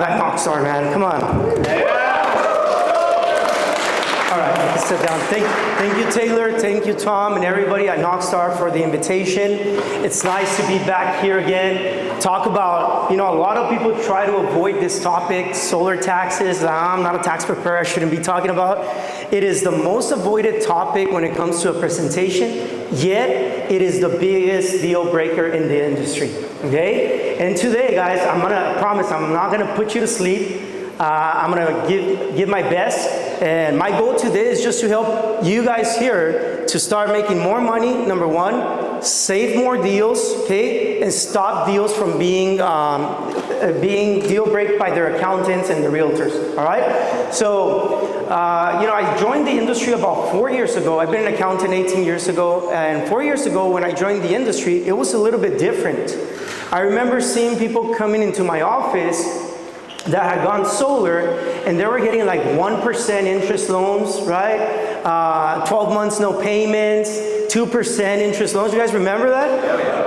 That rock star, man. Come on. All right, let's sit down. Thank you, Taylor. Thank you, Tom, and everybody at Knockstar for the invitation. It's nice to be back here again. Talk about, a lot of people try to avoid this topic, solar taxes. I'm not a tax preparer, I shouldn't be talking about. It is the most avoided topic when it comes to a presentation, yet it is the biggest deal breaker in the industry, okay? And today, guys, I promise I'm not gonna put you to sleep. I'm gonna give my best, and my goal today is just to help you guys here to start making more money, number one, save more deals, okay, and stop deals from being deal break by their accountants and the realtors, all right? So, I joined the industry about 4 years ago. I've been an accountant 18 years ago, and 4 years ago when I joined the industry, it was a little bit different. I remember seeing people coming into my office that had gone solar, and they were getting like 1% interest loans, right? 12 months no payments, 2% interest loans. You guys remember that?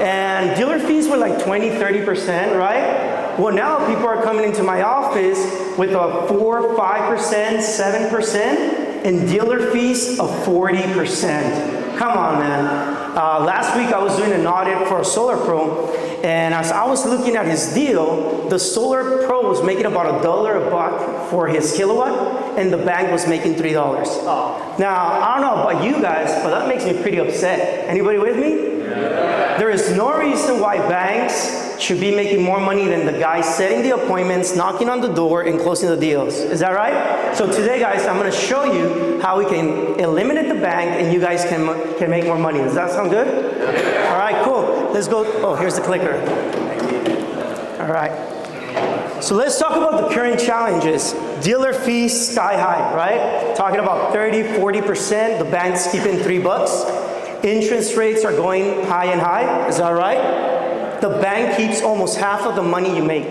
And dealer fees were like 20, 30%, right? Well, now people are coming into my office with a 4, 5%, 7%, and dealer fees of 40%. Come on, man. Last week I was doing an audit for a solar pro, and as I was looking at his deal, the solar pro was making about $1 a buck for his kilowatt, and the bank was making $3. Oh. Now, I don't know about you guys, but that makes me pretty upset. Anybody with me? Yeah. There is no reason why banks should be making more money than the guy setting the appointments, knocking on the door, and closing the deals. Is that right? So today, guys, I'm going to show you how we can eliminate the bank and you guys can make more money. Does that sound good? Yeah. All right, cool. Let's go. Oh, here's the clicker. All right. So let's talk about the current challenges. Dealer fees sky high, right? Talking about 30, 40%. The bank's keeping $3. Interest rates are going high and high. Is that right? The bank keeps almost half of the money you make,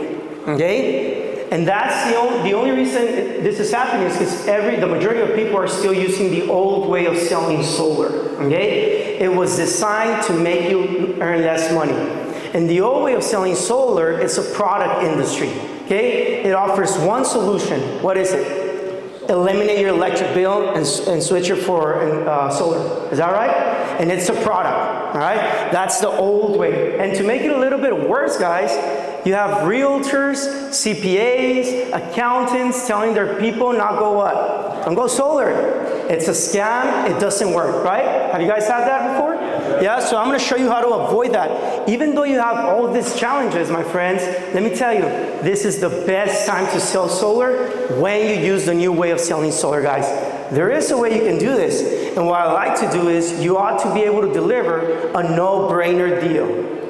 okay? And that's the only reason this is happening is because the majority of people are still using the old way of selling solar, okay? It was designed to make you earn less money. And the old way of selling solar is a product industry, okay? It offers one solution. What is it? Eliminate your electric bill and switch it for solar. Is that right? And it's a product, all right? That's the old way. And to make it a little bit worse, guys, you have realtors, CPAs, accountants telling their people not go what? Don't go solar. It's a scam. It doesn't work, right? Have you guys had that before? Yeah, so I'm going to show you how to avoid that. Even though you have all these challenges, my friends, let me tell you, this is the best time to sell solar when you use the new way of selling solar, guys. There is a way you can do this. And what I like to do is you ought to be able to deliver a no-brainer deal,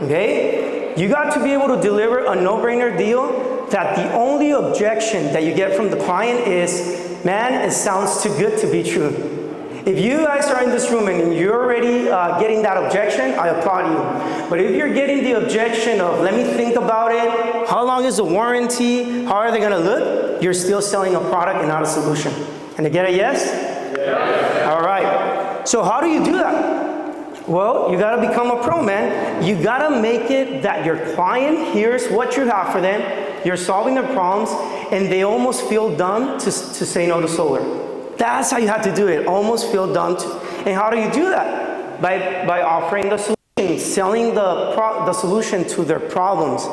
okay? You got to be able to deliver a no-brainer deal that the only objection that you get from the client is, man, it sounds too good to be true. If you guys are in this room and you're already getting that objection, I applaud you. But if you're getting the objection of, let me think about it, how long is the warranty, how are they gonna look, you're still selling a product and not a solution. Can I get a yes? Yes. All right. So how do you do that? Well, you gotta become a pro, man. You gotta make it that your client hears what you have for them, you're solving their problems, and they almost feel dumb to say no to solar. That's how you have to do it, almost feel dumb. And how do you do that? By offering the solution, selling the solution to their problems.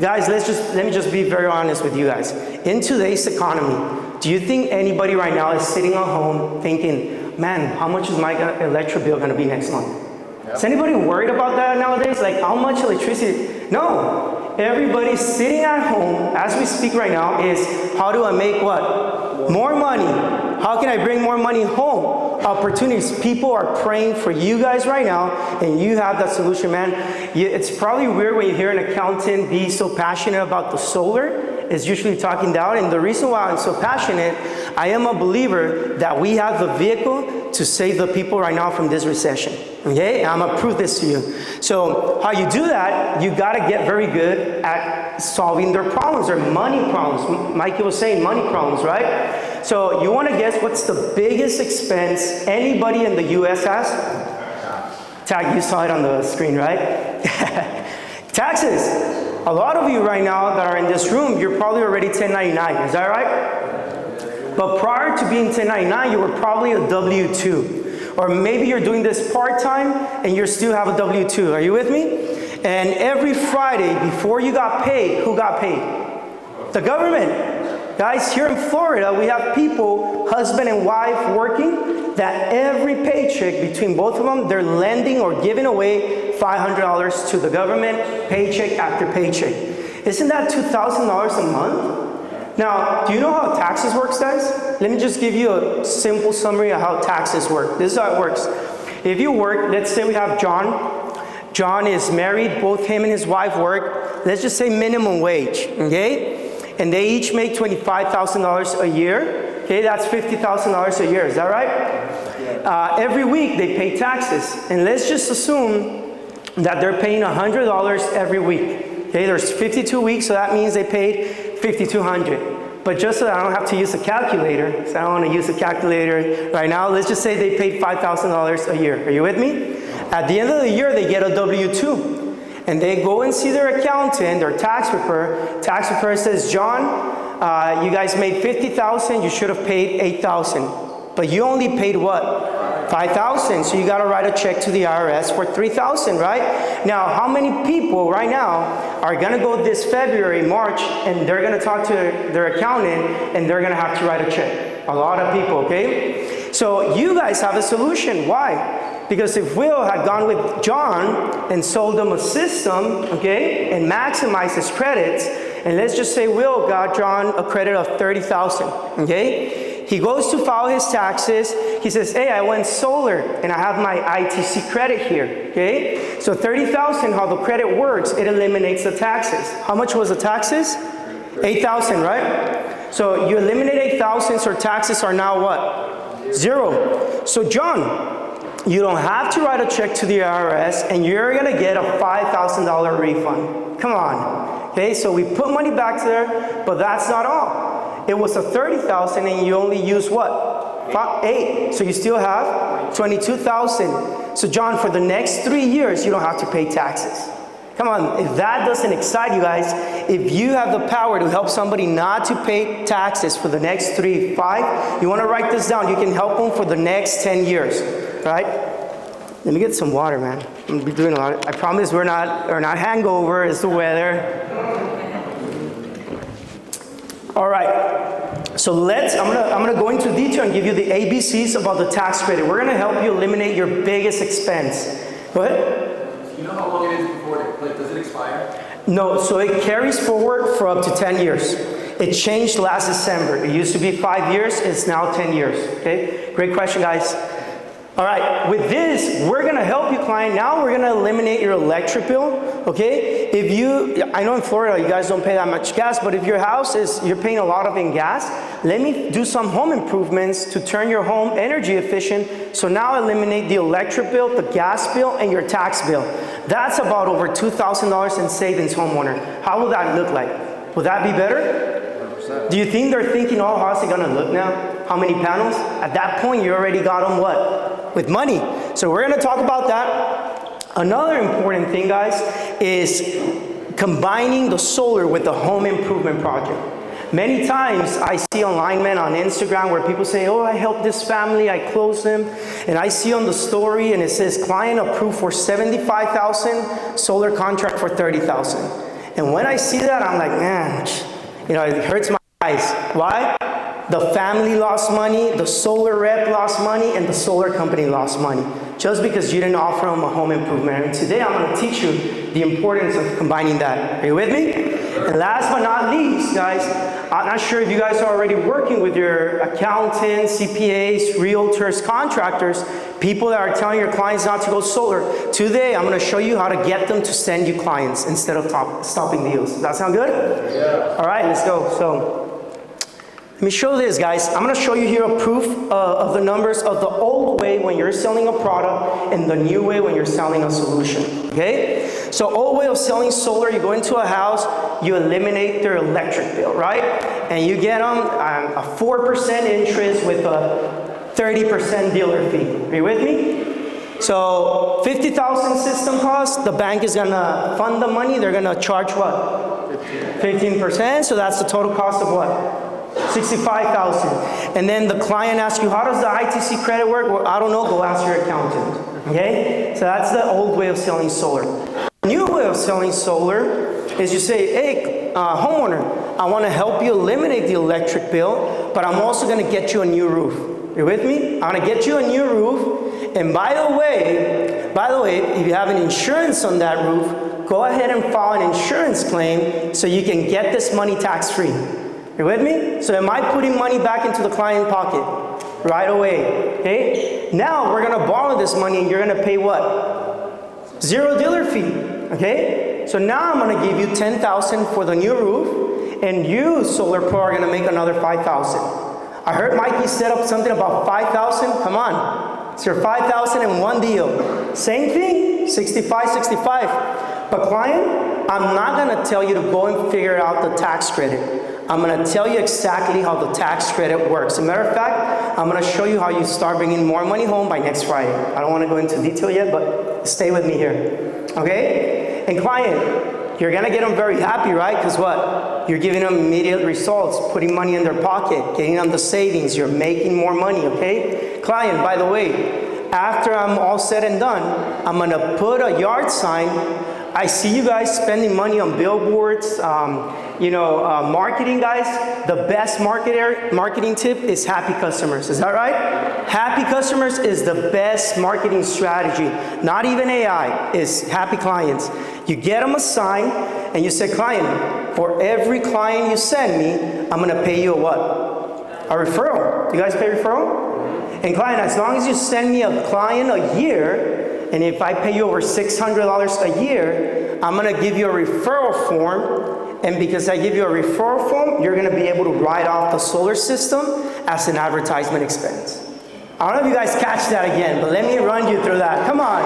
Guys, let me just be very honest with you guys. In today's economy, do you think anybody right now is sitting at home thinking, man, how much is my electric bill gonna be next month? Yep. Is anybody worried about that nowadays? Like how much electricity? No, everybody's sitting at home as we speak right now is, how do I make what? More money. How can I bring more money home? Opportunities. People are praying for you guys right now, and you have that solution, man. It's probably weird when you hear an accountant be so passionate about the solar. It's usually talking down, and the reason why I'm so passionate, I am a believer that we have the vehicle to save the people right now from this recession, okay? I'm gonna prove this to you. So how you do that, you gotta get very good at solving their problems, their money problems. Mikey was saying money problems, right? So you wanna guess what's the biggest expense anybody in the US has? Tag, you saw it on the screen, right? Taxes. A lot of you right now that are in this room, you're probably already 1099, is that right? But prior to being 1099, you were probably a W-2. Or maybe you're doing this part-time and you still have a W-2. Are you with me? And every Friday before you got paid, who got paid? The government. Guys, here in Florida, we have people, husband and wife, working, that every paycheck between both of them, they're lending or giving away $500 to the government, paycheck after paycheck. Isn't that $2,000 a month? Now, do you know how taxes works, guys? Let me just give you a simple summary of how taxes work. This is how it works. If you work, let's say we have John. John is married, both him and his wife work, let's just say minimum wage, okay? And they each make $25,000 a year, okay? That's $50,000 a year, is that right? Every week they pay taxes, and let's just assume that they're paying $100 every week. Okay, there's 52 weeks, so that means they paid $5,200. But just so that I don't have to use a calculator, so I don't want to use a calculator right now, let's just say they paid $5,000 a year. Are you with me? At the end of the year, they get a W-2. And they go and see their accountant, their tax preparer. Tax preparer says, John, you guys made $50,000, you should have paid $8,000. But you only paid what? $5,000. So you got to write a check to the IRS for $3,000, right? Now, how many people right now are going to go this February, March, and they're going to talk to their accountant, and they're going to have to write a check? A lot of people, okay? So you guys have a solution. Why? Because if Will had gone with John and sold him a system, okay, and maximized his credits, and let's just say Will got John a credit of $30,000, okay? He goes to file his taxes. He says, hey, I went solar and I have my ITC credit here, okay? So $30,000, how the credit works, it eliminates the taxes. How much was the taxes? $8,000, right? So you eliminate $8,000, so taxes are now what? Zero. So John, you don't have to write a check to the IRS and you're gonna get a $5,000 refund. Come on, okay? So we put money back there, but that's not all. It was a $30,000 and you only used what? 8. So you still have $22,000. So John, for the next 3 years, you don't have to pay taxes. Come on, if that doesn't excite you guys, if you have the power to help somebody not to pay taxes for the next 3, 5, you want to write this down. You can help them for the next 10 years, right? Let me get some water, man. I'm gonna be doing a lot. I promise we're not hangover. It's the weather. All right, so I'm gonna go into detail and give you the ABCs about the tax credit. We're gonna help you eliminate your biggest expense. Go ahead. Do you know how long it is before does it expire? No, so it carries forward for up to 10 years. It changed last December. It used to be 5 years, it's now 10 years, okay? Great question, guys. All right, with this, we're gonna help you, client. Now we're gonna eliminate your electric bill, okay? I know in Florida you guys don't pay that much gas, but if your house you're paying a lot of in gas, let me do some home improvements to turn your home energy efficient. So now eliminate the electric bill, the gas bill, and your tax bill. That's about over $2,000 in savings, homeowner. How will that look like? Will that be better? 100%. Do you think they're thinking, oh, how's it gonna look now? How many panels? At that point, you already got them what? With money. So we're gonna talk about that. Another important thing, guys, is combining the solar with the home improvement project. Many times I see online, man, on Instagram where people say, oh, I helped this family, I closed them, and I see on the story and it says client approved for $75,000, solar contract for $30,000. And when I see that, I'm like, man, it hurts my eyes. Why? The family lost money, the solar rep lost money, and the solar company lost money just because you didn't offer them a home improvement. And today I'm going to teach you the importance of combining that. Are you with me? And last but not least, guys, I'm not sure if you guys are already working with your accountants, CPAs, realtors, contractors, people that are telling your clients not to go solar. Today I'm going to show you how to get them to send you clients instead of stopping deals. Does that sound good? Yeah. All right, let's go. So let me show this, guys. I'm going to show you here a proof of the numbers of the old way when you're selling a product and the new way when you're selling a solution, okay? So old way of selling solar, you go into a house, you eliminate their electric bill, right? And you get them a 4% interest with a 30% dealer fee. Are you with me? So 50,000 system cost, the bank is gonna fund the money, they're gonna charge what? 15%, so that's the total cost of what? 65,000. And then the client asks you, how does the ITC credit work? Well, I don't know, go ask your accountant, okay? So that's the old way of selling solar. The new way of selling solar is you say, hey, homeowner, I wanna help you eliminate the electric bill, but I'm also gonna get you a new roof. You with me? I'm gonna get you a new roof. And by the way, if you have an insurance on that roof, go ahead and file an insurance claim so you can get this money tax-free. You with me? So am I putting money back into the client pocket right away? Okay? Now we're gonna borrow this money and you're gonna pay what? 0 dealer fee. Okay? So now I'm gonna give you 10,000 for the new roof, and you, Solar Pro, are gonna make another 5,000. I heard Mikey set up something about 5,000. Come on. It's your 5,000 in one deal. Same thing, 65. But client, I'm not gonna tell you to go and figure out the tax credit. I'm gonna tell you exactly how the tax credit works. As a matter of fact, I'm gonna show you how you start bringing more money home by next Friday. I don't wanna go into detail yet, but stay with me here, okay? And client, you're gonna get them very happy, right? Because what? You're giving them immediate results, putting money in their pocket, getting them the savings, you're making more money, okay? Client, by the way, after I'm all said and done, I'm gonna put a yard sign. I see you guys spending money on billboards, marketing, guys. The best marketing tip is happy customers. Is that right? Happy customers is the best marketing strategy. Not even AI, is happy clients. You get them a sign and you say, client, for every client you send me, I'm gonna pay you a what? A referral. You guys pay referral? And client, as long as you send me a client a year, and if I pay you over $600 a year, I'm gonna give you a referral form, and because I give you a referral form, you're gonna be able to write off the solar system as an advertisement expense. I don't know if you guys catch that again, but let me run you through that. Come on.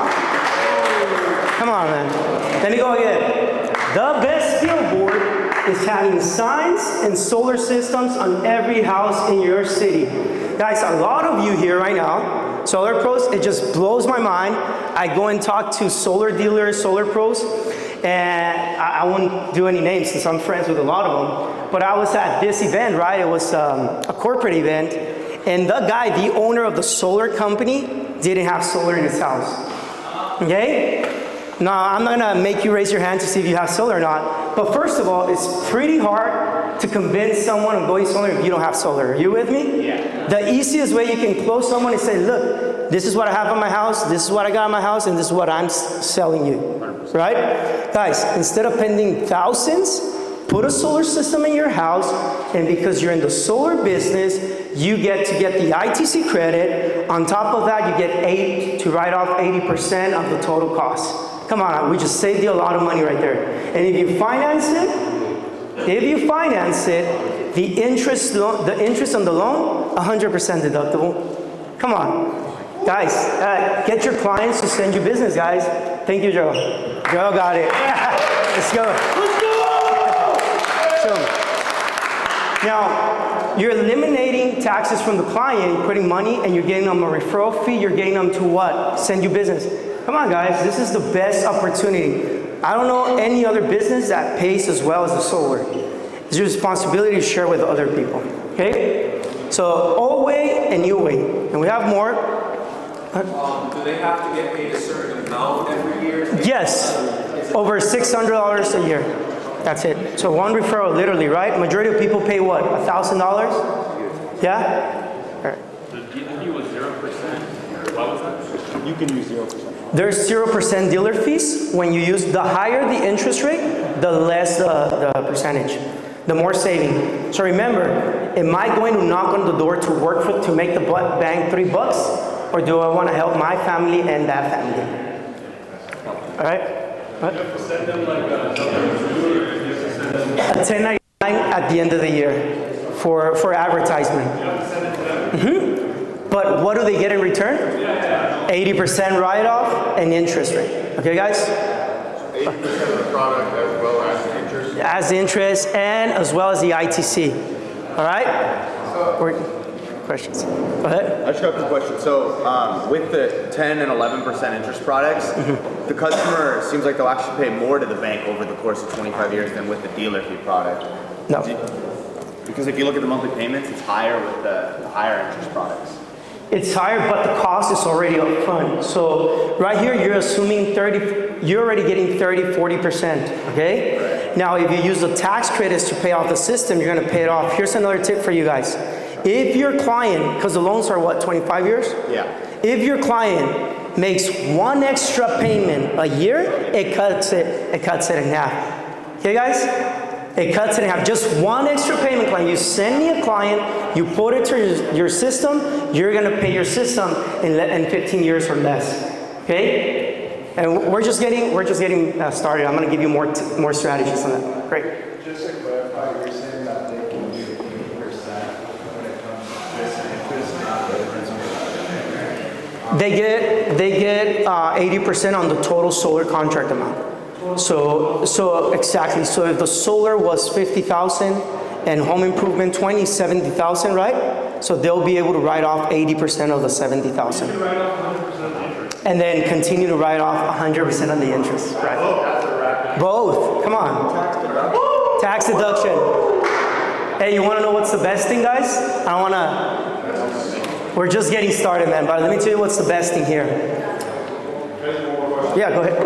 Come on, man. Let me go again. The best billboard is having signs and solar systems on every house in your city. Guys, a lot of you here right now, Solar Pros, it just blows my mind. I go and talk to solar dealers, Solar Pros, and I won't do any names since I'm friends with a lot of them, but I was at this event, right? It was a corporate event, and the guy, the owner of the solar company, didn't have solar in his house, okay? Now, I'm not gonna make you raise your hand to see if you have solar or not, but first of all, it's pretty hard to convince someone of going solar if you don't have solar. Are you with me? Yeah. The easiest way you can close someone is say, look, this is what I have in my house, this is what I got in my house, and this is what I'm selling you, 100%. Right? Guys, instead of spending thousands, put a solar system in your house, and because you're in the solar business, you get to get the ITC credit. On top of that, you get to write off 80% of the total cost. Come on, we just saved you a lot of money right there. And if you finance it, the interest on the loan, 100% deductible. Come on, guys, get your clients to send you business, guys. Thank you, Joe. Joe got it. Let's go. So, now, you're eliminating taxes from the client, you're putting money, and you're getting them a referral fee. You're getting them to what? Send you business. Come on, guys, this is the best opportunity. I don't know any other business that pays as well as the solar. It's your responsibility to share with other people, okay? So, old way and new way. And we have more. Do they have to get paid a certain amount every year? Yes, over $600 a year. That's it. So one referral, literally, right? Majority of people pay what, $1,000? Yeah? All right. The dealer fee was 0%. What was that? You can use 0%. There's 0% dealer fees. When you use, the higher the interest rate, the less the percentage, the more saving. So remember, am I going to knock on the door to work to make the bank $3, or do I want to help my family and that family? All right? What? You have to send them like a 1099 at the end of the year for advertisement. You have to send it to them. But what do they get in return? 80% write-off and interest rate. Okay, guys? 80% of the product as well as interest? As interest and as well as the ITC. All right? questions. Go ahead. I just got a question. So with the 10 and 11% interest products, the customer seems like they'll actually pay more to the bank over the course of 25 years than with the dealer fee product. No. Because if you look at the monthly payments, it's higher with the higher interest products. It's higher, but the cost is already up front. So right here, you're assuming 30, you're already getting 30, 40%, okay? Right. Now, if you use the tax credits to pay off the system, you're gonna pay it off. Here's another tip for you guys. If your client, because the loans are what, 25 years? Yeah. If your client makes one extra payment a year, it cuts it in half. Okay, guys? It cuts it in half. Just one extra payment client. You send me a client, you put it to your system, you're gonna pay your system in 15 years or less. Okay? And we're just getting started. I'm gonna give you more strategies on that. Great. Just to clarify, you're saying that they can do 80% when it comes to this interest, not the difference. They get 80% on the total solar contract amount. So exactly. So if the solar was 50,000 and home improvement 70,000, right? So they'll be able to write off 80% of the 70,000. And then continue to write off 100% of the interest, right? Both. Come on. Tax deduction. Hey, you want to know what's the best thing, guys? We're just getting started, man. But let me tell you what's the best thing here. Yeah, go ahead.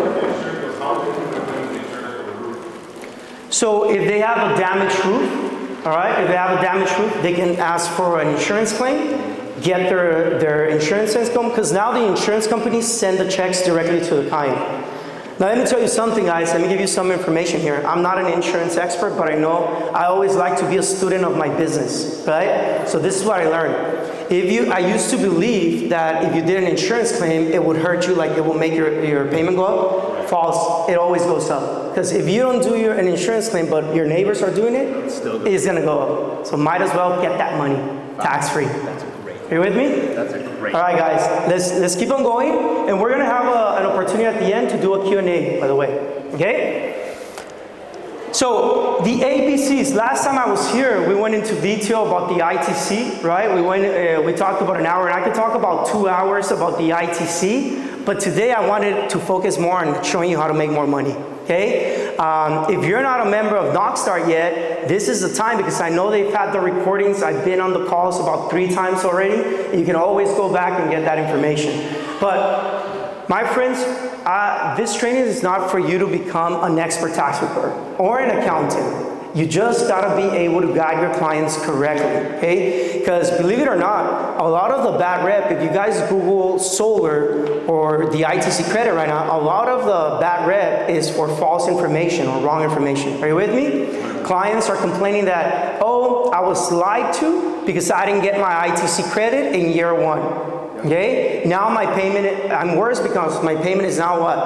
So if they have a damaged roof, all right, if they have a damaged roof, they can ask for an insurance claim, get their insurance income, because now the insurance companies send the checks directly to the client. Now let me tell you something, guys. Let me give you some information here. I'm not an insurance expert, but I know I always like to be a student of my business, right? So this is what I learned. I used to believe that if you did an insurance claim, it would hurt you, like it will make your payment go up. False. It always goes up. Because if you don't do an insurance claim, but your neighbors are doing it, it's gonna go up. So might as well get that money tax-free. That's great. Are you with me? That's a great. All right, guys. Let's keep on going, and we're gonna have an opportunity at the end to do a Q&A, by the way. Okay? So the ABCs. Last time I was here, we went into detail about the ITC, right? We talked about an hour, and I could talk about 2 hours about the ITC. But today I wanted to focus more on showing you how to make more money. Okay? If you're not a member of Knockstar yet, this is the time, because I know they've had the recordings. I've been on the calls about 3 times already. You can always go back and get that information. But my friends, this training is not for you to become an expert tax preparer or an accountant. You just gotta be able to guide your clients correctly, okay? Because believe it or not, a lot of the bad rep, if you guys Google solar or the ITC credit right now, a lot of the bad rep is for false information or wrong information. Are you with me? Clients are complaining that, oh, I was lied to because I didn't get my ITC credit in year 1. Okay? Now my payment, I'm worse because my payment is now what?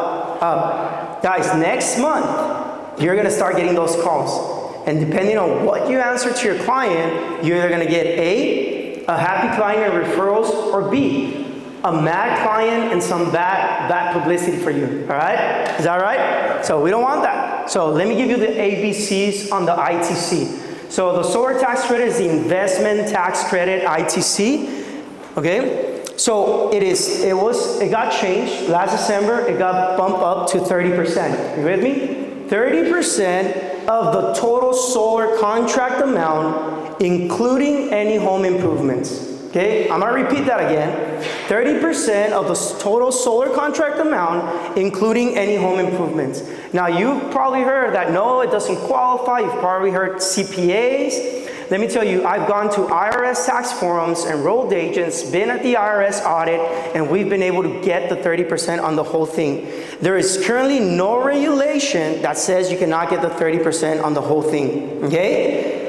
Up. Guys, next month, you're gonna start getting those calls. And depending on what you answer to your client, you're either gonna get A, a happy client and referrals, or B, a mad client and some bad publicity for you, all right? Is that right? So we don't want that. So let me give you the ABCs on the ITC. So the solar tax credit is the investment tax credit ITC, okay? So it got changed last December. It got bumped up to 30%. You with me? 30% of the total solar contract amount, including any home improvements. Okay, I'm gonna repeat that again. 30% of the total solar contract amount, including any home improvements. Now, you've probably heard that, no, it doesn't qualify. You've probably heard CPAs. Let me tell you, I've gone to IRS tax forums, enrolled agents, been at the IRS audit, and we've been able to get the 30% on the whole thing. There is currently no regulation that says you cannot get the 30% on the whole thing, okay?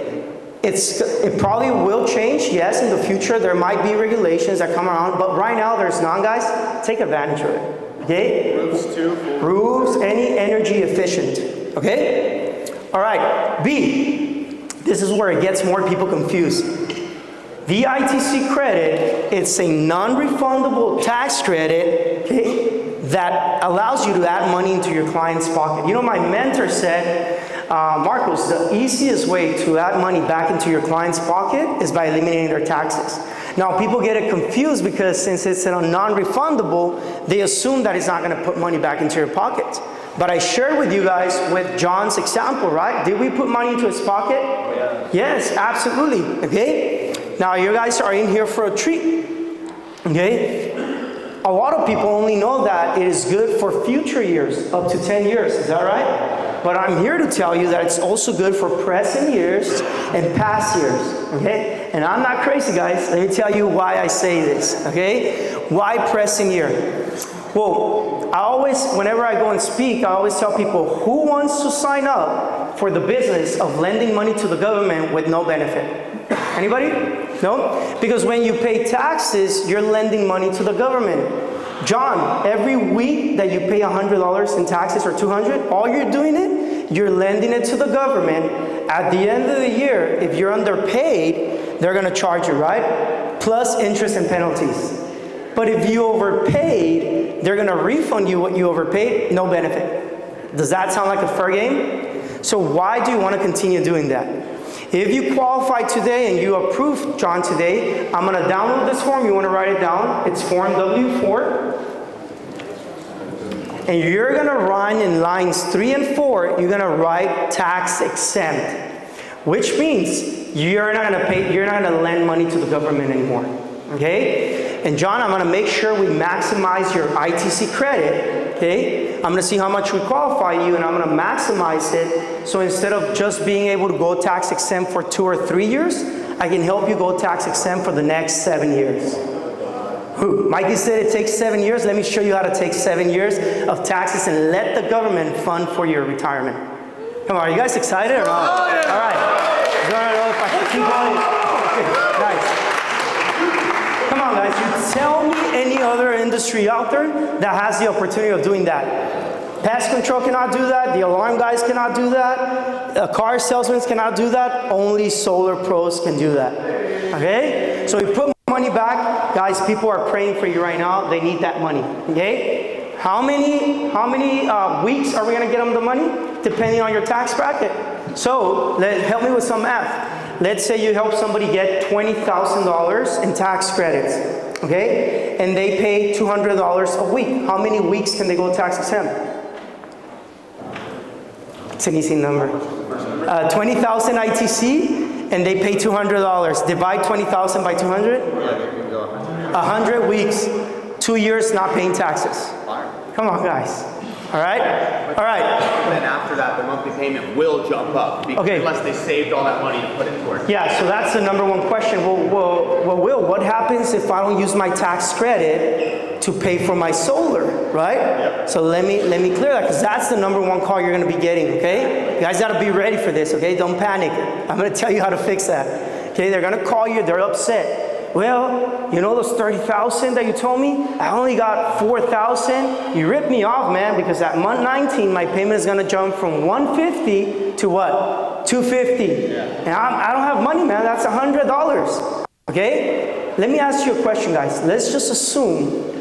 It probably will change, yes, in the future. There might be regulations that come around, but right now there's none, guys. Take advantage of it, okay? Roofs too. Roofs, any energy efficient, okay? All right, B. This is where it gets more people confused. The ITC credit, it's a non-refundable tax credit, okay, that allows you to add money into your client's pocket. You know, my mentor said, Marcos, the easiest way to add money back into your client's pocket is by eliminating their taxes. Now people get it confused because since it's a non-refundable, they assume that it's not gonna put money back into your pocket. But I shared with you guys with John's example, right? Did we put money into his pocket? Yes, absolutely, okay? Now you guys are in here for a treat, okay? A lot of people only know that it is good for future years, up to 10 years, is that right? But I'm here to tell you that it's also good for present years and past years, okay? And I'm not crazy, guys. Let me tell you why I say this, okay? Why present year? Well, whenever I go and speak, I always tell people, who wants to sign up for the business of lending money to the government with no benefit? Anybody? No? Because when you pay taxes, you're lending money to the government. John, every week that you pay $100 in taxes or $200, all you're doing you're lending it to the government. At the end of the year, if you're underpaid, they're gonna charge you, right? Plus interest and penalties. But if you overpaid, they're gonna refund you what you overpaid, no benefit. Does that sound like a fair game? So why do you wanna continue doing that? If you qualify today and you approve John today, I'm gonna download this form, you wanna write it down. It's form W4. And you're gonna write in lines 3 and 4, you're gonna write tax exempt, which means you're not gonna lend money to the government anymore, okay? And John, I'm gonna make sure we maximize your ITC credit, okay? I'm gonna see how much we qualify you and I'm gonna maximize it. So instead of just being able to go tax exempt for 2 or 3 years, I can help you go tax exempt for the next 7 years. Mikey said it takes 7 years. Let me show you how to take 7 years of taxes and let the government fund for your retirement. Come on, are you guys excited or not? All right. I don't know if I can keep going. Okay, nice. Come on, guys. You tell me any other industry out there that has the opportunity of doing that. Pest control cannot do that. The alarm guys cannot do that. Car salesmen cannot do that. Only solar pros can do that. Okay? So we put money back. Guys, people are praying for you right now. They need that money. Okay? How many weeks are we going to get them the money? Depending on your tax bracket. So help me with some math. Let's say you help somebody get $20,000 in tax credits, okay? And they pay $200 a week. How many weeks can they go tax exempt? It's an easy number. 20,000 ITC, and they pay $200. Divide 20,000 by 200? 100 weeks. 2 years not paying taxes. Come on, guys. All right? All right. Then after that, the monthly payment will jump up unless they saved all that money to put it towards. Yeah, so that's the number one question. Well, Will, what happens if I don't use my tax credit to pay for my solar, right? Yep. So let me clear that, because that's the number one call you're going to be getting, okay? You guys got to be ready for this, okay? Don't panic. I'm going to tell you how to fix that. Okay, they're going to call you. They're upset. Well, you know those 30,000 that you told me? I only got 4,000. You ripped me off, man, because at month 19, my payment is gonna jump from 150 to what? 250. Yeah. And I don't have money, man. That's $100. Okay? Let me ask you a question, guys. Let's just assume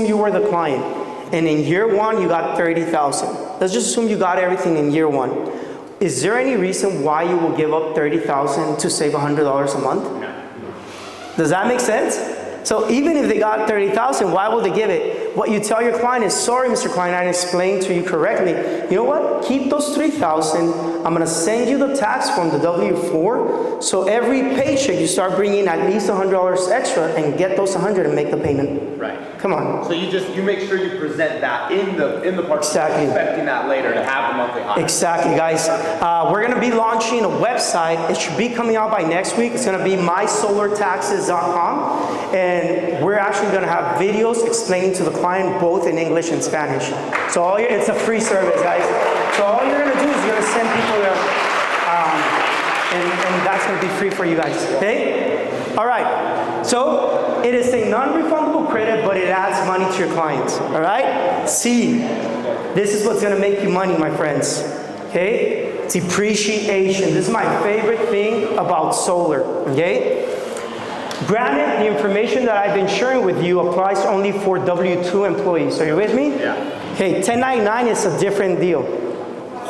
you were the client, and in year one you got 30,000. Let's just assume you got everything in year one. Is there any reason why you will give up 30,000 to save $100 a month? No. Does that make sense? So even if they got 30,000, why would they give it? What you tell your client is, sorry, Mr. Client, I didn't explain to you correctly. You know what? Keep those 3,000. I'm gonna send you the tax form, the W4. So every paycheck you start bringing at least $100 extra and get those 100 and make the payment. Right. Come on. So you make sure you present that in the part. Exactly. Expecting that later to have the monthly high. Exactly, guys. We're gonna be launching a website. It should be coming out by next week. It's gonna be mysolartaxes.com, and we're actually gonna have videos explaining to the client both in English and Spanish. So it's a free service, guys. So all you're gonna do is you're gonna send people there, and that's gonna be free for you guys. Okay? All right. So it is a non-refundable credit, but it adds money to your clients. All right? C. This is what's gonna make you money, my friends. Okay? Depreciation. This is my favorite thing about solar. Okay? Granted, the information that I've been sharing with you applies only for W-2 employees. Are you with me? Yeah. Okay, 1099 is a different deal.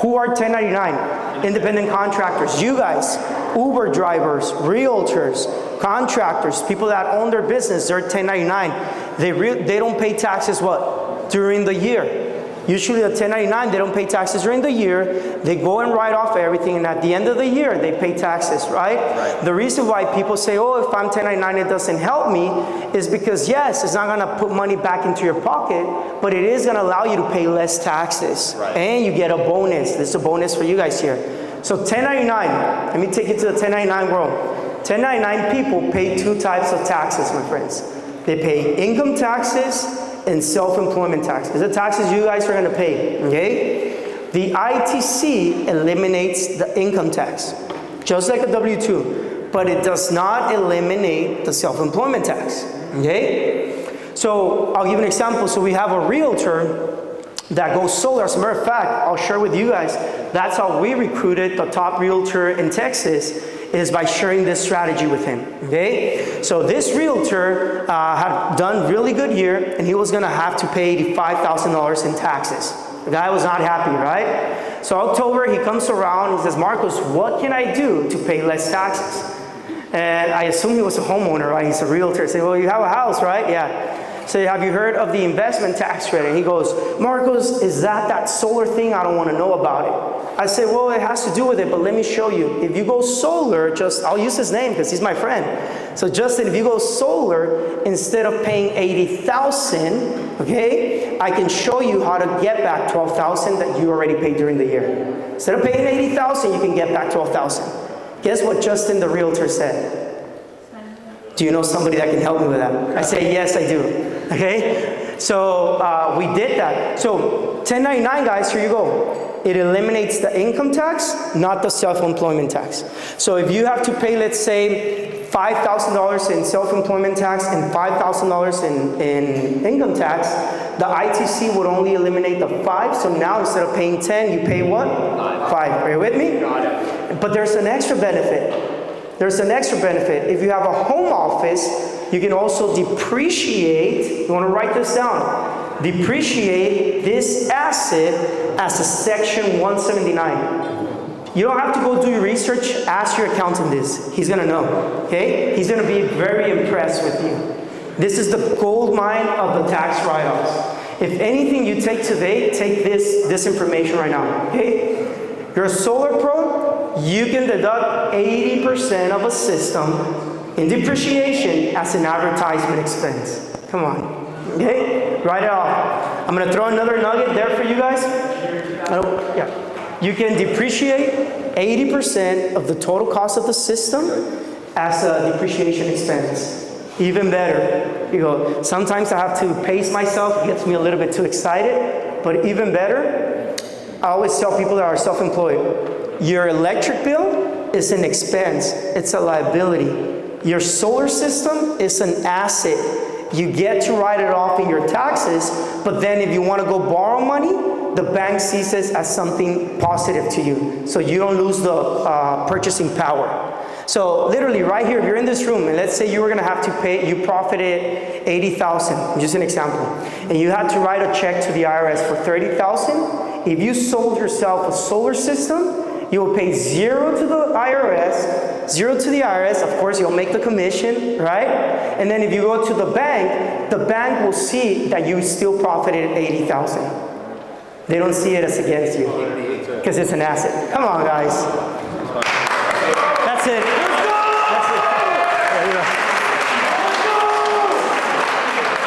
Who are 1099? Independent contractors. You guys. Uber drivers, realtors, contractors, people that own their business, they're 1099. They don't pay taxes what? During the year. Usually a 1099, they don't pay taxes during the year. They go and write off everything, and at the end of the year, they pay taxes, right? The reason why people say, oh, if I'm 1099, it doesn't help me, is because yes, it's not gonna put money back into your pocket, but it is gonna allow you to pay less taxes. And you get a bonus. This is a bonus for you guys here. So 1099, let me take you to the 1099 world. 1099 people pay two types of taxes, my friends. They pay income taxes and self-employment taxes. The taxes you guys are gonna pay, okay? The ITC eliminates the income tax, just like a W-2, but it does not eliminate the self-employment tax, okay? So I'll give you an example. So we have a realtor that goes solar. As a matter of fact, I'll share with you guys, that's how we recruited the top realtor in Texas, is by sharing this strategy with him, okay? So this realtor had done really good year, and he was gonna have to pay $85,000 in taxes. The guy was not happy, right? So October, he comes around, he says, Marcos, what can I do to pay less taxes? And I assume he was a homeowner, right? He's a realtor. I say, well, you have a house, right? Yeah. So have you heard of the investment tax credit? He goes, Marcos, is that solar thing? I don't want to know about it. I say, well, it has to do with it, but let me show you. If you go solar, I'll use his name because he's my friend. So Justin, if you go solar, instead of paying $80,000, okay, I can show you how to get back $12,000 that you already paid during the year. Instead of paying $80,000, you can get back $12,000. Guess what Justin, the realtor, said? Do you know somebody that can help me with that? I say, yes, I do. Okay? So we did that. So 1099, guys, here you go. It eliminates the income tax, not the self-employment tax. So if you have to pay, let's say, $5,000 in self-employment tax and $5,000 in income tax, the ITC would only eliminate the 5. So now instead of paying 10, you pay what? 5. Are you with me? But there's an extra benefit. There's an extra benefit. If you have a home office, you can also depreciate, you want to write this down, depreciate this asset as a Section 179. You don't have to go do your research, ask your accountant this. He's going to know, okay? He's going to be very impressed with you. This is the gold mine of the tax write-offs. If anything you take today, take this information right now, okay? You're a solar pro, you can deduct 80% of a system in depreciation as an advertisement expense. Come on, okay? Write it off. I'm gonna throw another nugget there for you guys. Yeah. You can depreciate 80% of the total cost of the system as a depreciation expense. Even better. You go, sometimes I have to pace myself, it gets me a little bit too excited, but even better, I always tell people that are self-employed, your electric bill is an expense, it's a liability. Your solar system is an asset. You get to write it off in your taxes, but then if you want to go borrow money, the bank sees it as something positive to you. So you don't lose the purchasing power. So literally right here, if you're in this room, and let's say you were going to have to pay, you profited $80,000, just an example, and you had to write a check to the IRS for $30,000. If you sold yourself a solar system, you will pay zero to the IRS, zero to the IRS. Of course, you'll make the commission, right? And then if you go to the bank will see that you still profited $80,000. They don't see it as against you because it's an asset. Come on, guys. That's it. That's it. There you go.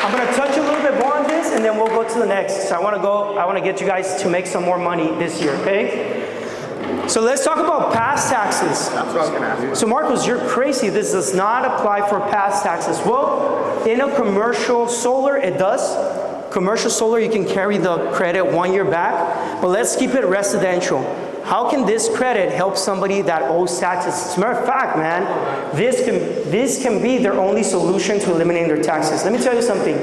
I'm going to touch a little bit more on this, and then we'll go to the next. So I want to get you guys to make some more money this year, okay? So let's talk about past taxes. That's what I was going to ask you. So Marcos, you're crazy. This does not apply for past taxes. Well, in a commercial solar, it does. Commercial solar, you can carry the credit 1 year back, but let's keep it residential. How can this credit help somebody that owes taxes? As a matter of fact, man, this can be their only solution to eliminating their taxes. Let me tell you something.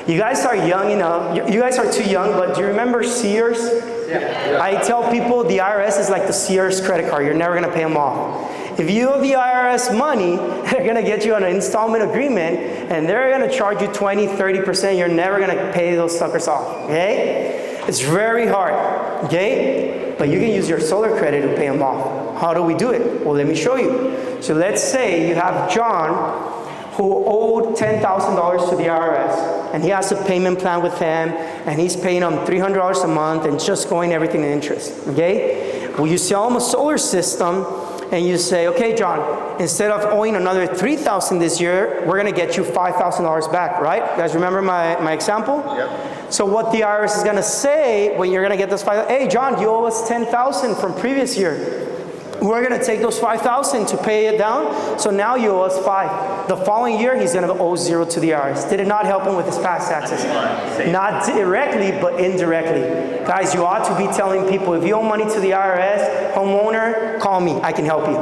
You guys are young enough, you guys are too young, but do you remember Sears? Yeah. I tell people the IRS is like the Sears credit card. You're never gonna pay them off. If you owe the IRS money, they're gonna get you on an installment agreement, and they're gonna charge you 20, 30%. You're never gonna pay those suckers off, okay? It's very hard, okay? But you can use your solar credit to pay them off, How do we do it? Well, let me show you. So let's say you have John who owed $10,000 to the IRS, and he has a payment plan with him, and he's paying him $300 a month and just going everything in interest, okay? Well, you sell him a solar system, and you say, okay, John, instead of owing another $3,000 this year, we're gonna get you $5,000 back, right? You guys remember my example? Yep. So what the IRS is gonna say when you're gonna get this $5,000, hey, John, you owe us $10,000 from previous year. We're gonna take those $5,000 to pay it down, so now you owe us $5,000. The following year, he's gonna owe $0 to the IRS. Did it not help him with his past taxes? Not directly, but indirectly. Guys, you ought to be telling people, if you owe money to the IRS, homeowner, call me, I can help you.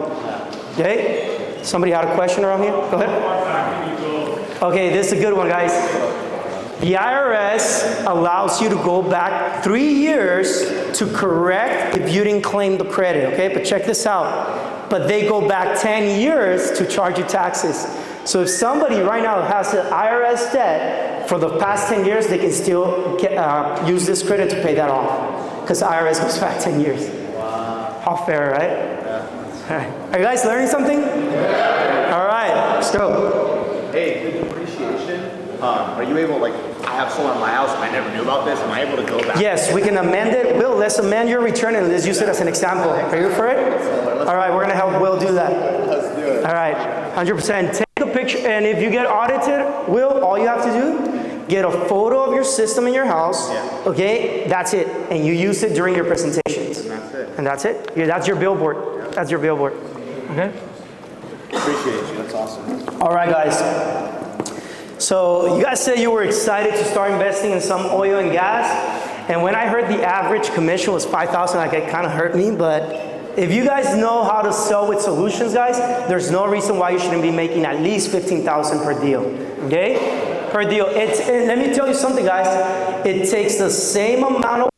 Okay? Somebody had a question around here? Go ahead. Okay, this is a good one, guys. The IRS allows you to go back 3 years to correct if you didn't claim the credit, okay? But check this out. But they go back 10 years to charge you taxes. So if somebody right now has an IRS debt for the past 10 years, they can still use this credit to pay that off. Because the IRS goes back 10 years. Wow. How fair, right? Yeah. All right. Are you guys learning something? Yeah. All right, let's go. Hey, the depreciation, are you able, like, I have solar in my house and I never knew about this, am I able to go back? Yes, we can amend it. Will, let's amend your return and let's use it as an example. Are you for it? All right, we're gonna help Will do that. Let's do it. All right, 100%. Take a picture, and if you get audited, Will, all you have to do, get a photo of your system in your house, okay? That's it, and you use it during your presentations. And that's it. And that's it. Yeah, that's your billboard. That's your billboard, okay? Appreciate you, that's awesome. All right, guys. So you guys said you were excited to start investing in some oil and gas, and when I heard the average commission was $5,000, like it kind of hurt me, but if you guys know how to sell with solutions, guys, there's no reason why you shouldn't be making at least $15,000 per deal, okay? Per deal. And let me tell you something, guys. It takes the same amount of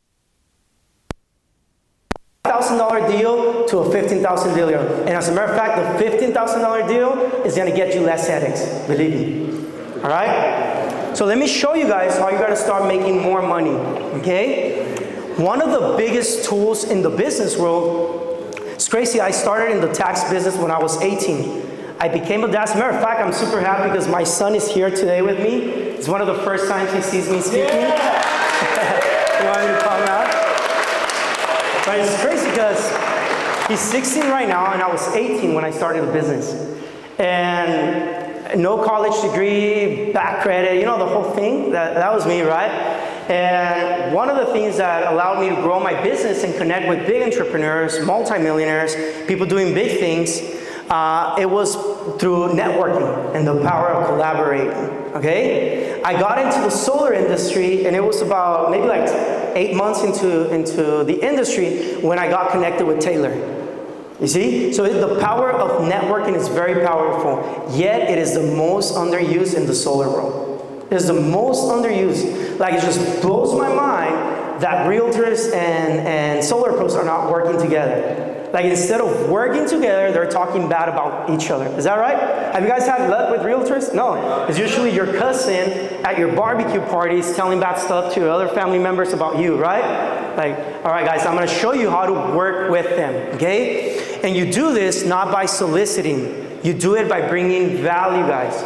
$1,000 deal to a $15,000 deal. And as a matter of fact, the $15,000 deal is gonna get you less headaches, believe me. All right? So let me show you guys how you're gonna start making more money, okay? One of the biggest tools in the business world, it's crazy, I started in the tax business when I was 18. I became a dad. As a matter of fact, I'm super happy because my son is here today with me. It's one of the first times he sees me speaking. You want me to call him out? But it's crazy because he's 16 right now and I was 18 when I started the business. And no college degree, back credit, you know, the whole thing. That was me, right? And one of the things that allowed me to grow my business and connect with big entrepreneurs, multimillionaires, people doing big things, it was through networking and the power of collaborating, okay? I got into the solar industry and it was about maybe like 8 months into the industry when I got connected with Taylor. You see? So the power of networking is very powerful, yet it is the most underused in the solar world. It is the most underused. Like, it just blows my mind that realtors and solar pros are not working together. Like, instead of working together, they're talking bad about each other. Is that right? Have you guys had luck with realtors? No. It's usually your cousin at your barbecue parties telling bad stuff to other family members about you, right? Like, all right, guys, I'm gonna show you how to work with them, okay? And you do this not by soliciting. You do it by bringing value, guys.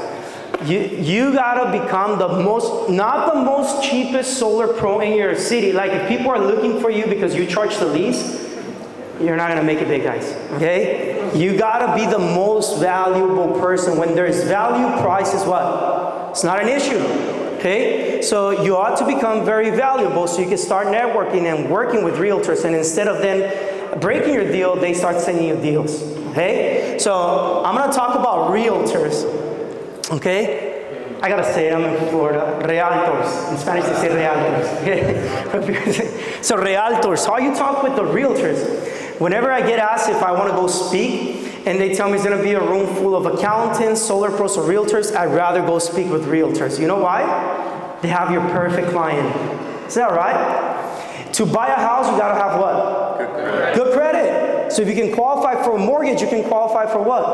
You gotta become the most, not the most cheapest solar pro in your city. Like, if people are looking for you because you charge the least, you're not gonna make it big, guys, okay? You gotta be the most valuable person. When there's value, price is what? It's not an issue, okay? So you ought to become very valuable so you can start networking and working with realtors, and instead of them breaking your deal, they start sending you deals, okay? So I'm gonna talk about realtors, okay? I gotta say it, I'm in Florida. Realtors. In Spanish they say realtors, okay? So realtors, how you talk with the realtors? Whenever I get asked if I wanna go speak, and they tell me it's gonna be a room full of accountants, solar pros, or realtors, I'd rather go speak with realtors. You know why? They have your perfect client. Is that right? To buy a house, you gotta have what? Good credit. Good credit. So if you can qualify for a mortgage, you can qualify for what?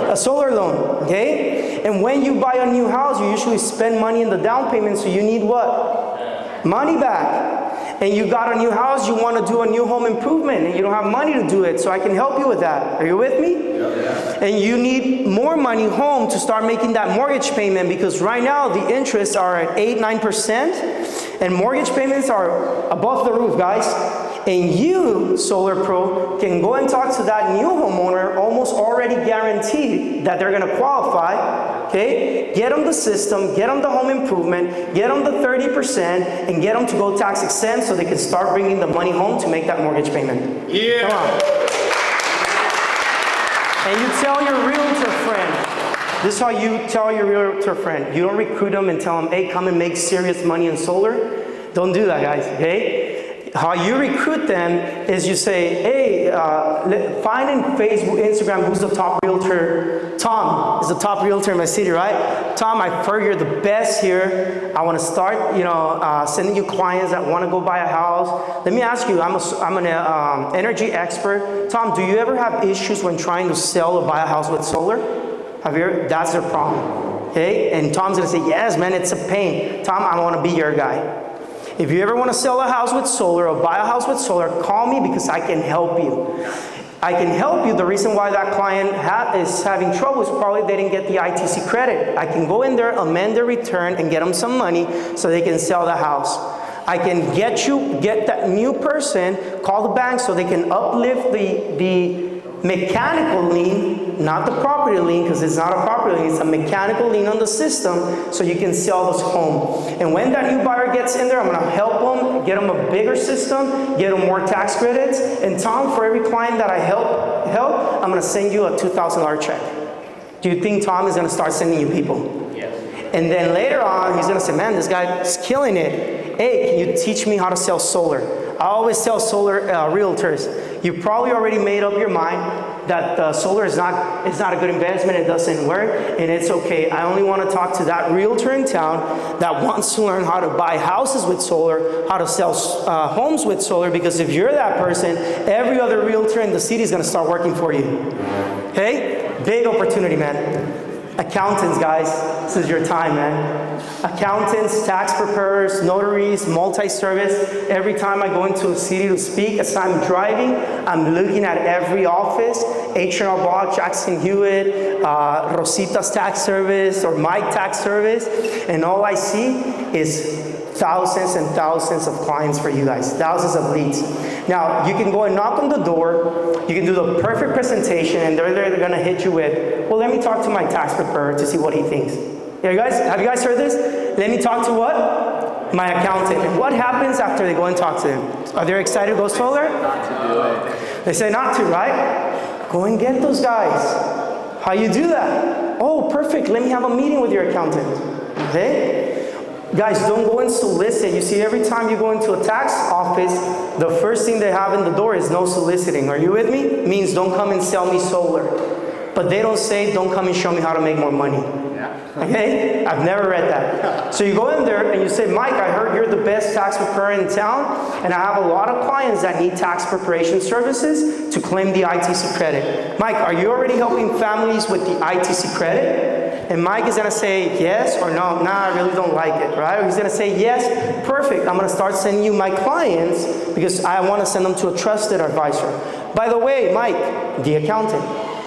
A solar loan, okay? And when you buy a new house, you usually spend money in the down payment, so you need what? Money back. and you got a new house, you want to do a new home improvement, and you don't have money to do it, so I can help you with that. Are you with me? And you need more money home to start making that mortgage payment, because right now the interests are at 8-9%, and mortgage payments are above the roof, guys. And you, Solar Pro, can go and talk to that new homeowner, almost already guaranteed that they're gonna qualify, okay? Get them the system, get them the home improvement, get them the 30%, and get them to go tax exempt so they can start bringing the money home to make that mortgage payment. Yeah. Come on. And you tell your realtor friend, this is how you tell your realtor friend. You don't recruit them and tell them, hey, come and make serious money in solar. Don't do that, guys, okay? How you recruit them is you say, hey, find in Facebook, Instagram, who's the top realtor. Tom is the top realtor in my city, right? Tom, I've heard you're the best here. I want to start, sending you clients that want to go buy a house. Let me ask you, I'm an energy expert. Tom, do you ever have issues when trying to sell or buy a house with solar? Have you ever? That's their problem, okay? And Tom's gonna say, yes, man, it's a pain. Tom, I want to be your guy. If you ever want to sell a house with solar or buy a house with solar, call me because I can help you. I can help you. The reason why that client is having trouble is probably they didn't get the ITC credit. I can go in there, amend their return, and get them some money so they can sell the house. I can get that new person, call the bank so they can uplift the mechanical lien, not the property lien, because it's not a property lien, it's a mechanical lien on the system, so you can sell this home. And when that new buyer gets in there, I'm going to help them, get them a bigger system, get them more tax credits. And Tom, for every client that I help, I'm going to send you a $2,000 check. Do you think Tom is going to start sending you people? Yes. And then later on, he's going to say, man, this guy is killing it. Hey, can you teach me how to sell solar? I always tell solar realtors, you probably already made up your mind that solar is not a good investment, it doesn't work, and it's okay. I only want to talk to that realtor in town that wants to learn how to buy houses with solar, how to sell homes with solar, because if you're that person, every other realtor in the city is going to start working for you. Okay? Big opportunity, man. Accountants, guys, this is your time, man. Accountants, tax preparers, notaries, multi-service. Every time I go into a city to speak, as I'm driving, I'm looking at every office, H&R Block, Jackson Hewitt, Rosita's tax service, or my tax service, and all I see is thousands and thousands of clients for you guys, thousands of leads. Now, you can go and knock on the door, you can do the perfect presentation, and they're gonna hit you with, well, let me talk to my tax preparer to see what he thinks. Yeah, have you guys heard this? Let me talk to what? My accountant. And what happens after they go and talk to him? Are they excited to go solar? Not to do it. They say not to, right? Go and get those guys. How you do that? Oh, perfect, let me have a meeting with your accountant, okay? Guys, don't go and solicit. You see, every time you go into a tax office, the first thing they have in the door is no soliciting. Are you with me? It means don't come and sell me solar. But they don't say, don't come and show me how to make more money. Okay? I've never read that. So you go in there and you say, Mike, I heard you're the best tax preparer in town, and I have a lot of clients that need tax preparation services to claim the ITC credit. Mike, are you already helping families with the ITC credit? And Mike is gonna say yes or no, nah, I really don't like it, right? Or he's gonna say yes, perfect, I'm gonna start sending you my clients because I wanna send them to a trusted advisor. By the way, Mike, the accountant,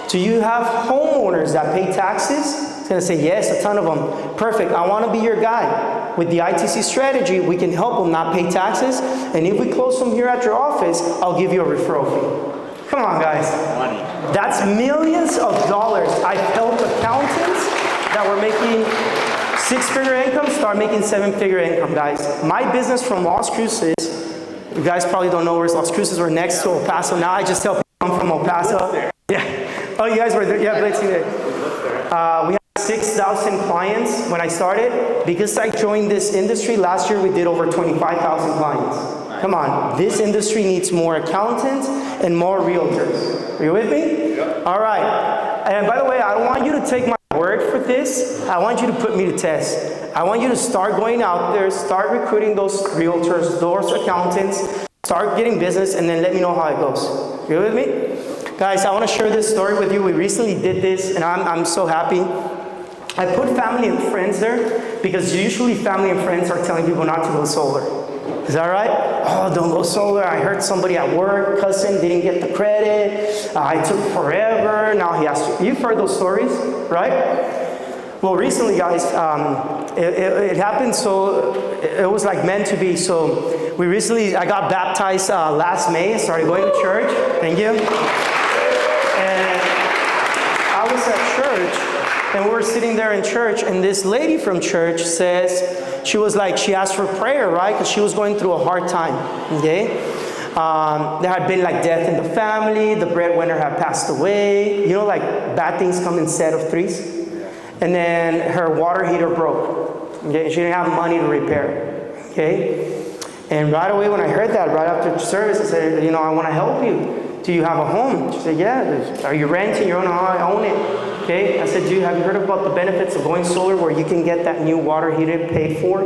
do you have homeowners that pay taxes? He's gonna say yes, a ton of them. Perfect, I wanna be your guy. With the ITC strategy, we can help them not pay taxes, and if we close them here at your office, I'll give you a referral fee. Come on, guys. Money. That's millions of dollars. I've helped accountants that were making six-figure income start making seven-figure income, guys. My business from Las Cruces, you guys probably don't know where Las Cruces were, next to El Paso. Now I just tell people I'm from El Paso. Yeah. Oh, you guys were there? Yeah, let's see there. We had 6,000 clients when I started. Because I joined this industry, last year we did over 25,000 clients. Come on, this industry needs more accountants and more realtors. Are you with me? Yep. All right. And by the way, I don't want you to take my word for this. I want you to put me to test. I want you to start going out there, start recruiting those realtors, those accountants, start getting business, and then let me know how it goes. You with me? Guys, I want to share this story with you. We recently did this, and I'm so happy. I put family and friends there because usually family and friends are telling people not to go solar. Is that right? Oh, don't go solar. I heard somebody at work, cousin, didn't get the credit. I took forever. Now he has to. You've heard those stories, right? Well, recently, guys, it happened, so it was like meant to be. So I got baptized last May. I started going to church. Thank you. And I was at church, and we were sitting there in church, and this lady from church says, she asked for prayer, right? Because she was going through a hard time, okay? There had been like death in the family, the breadwinner had passed away. You know, like bad things come in set of threes. And then her water heater broke. Okay? She didn't have money to repair it. Okay? And right away when I heard that, right after service, I said, I want to help you. Do you have a home? She said, yeah. Are you renting your own home? I own it. Okay? I said, have you heard about the benefits of going solar where you can get that new water heater paid for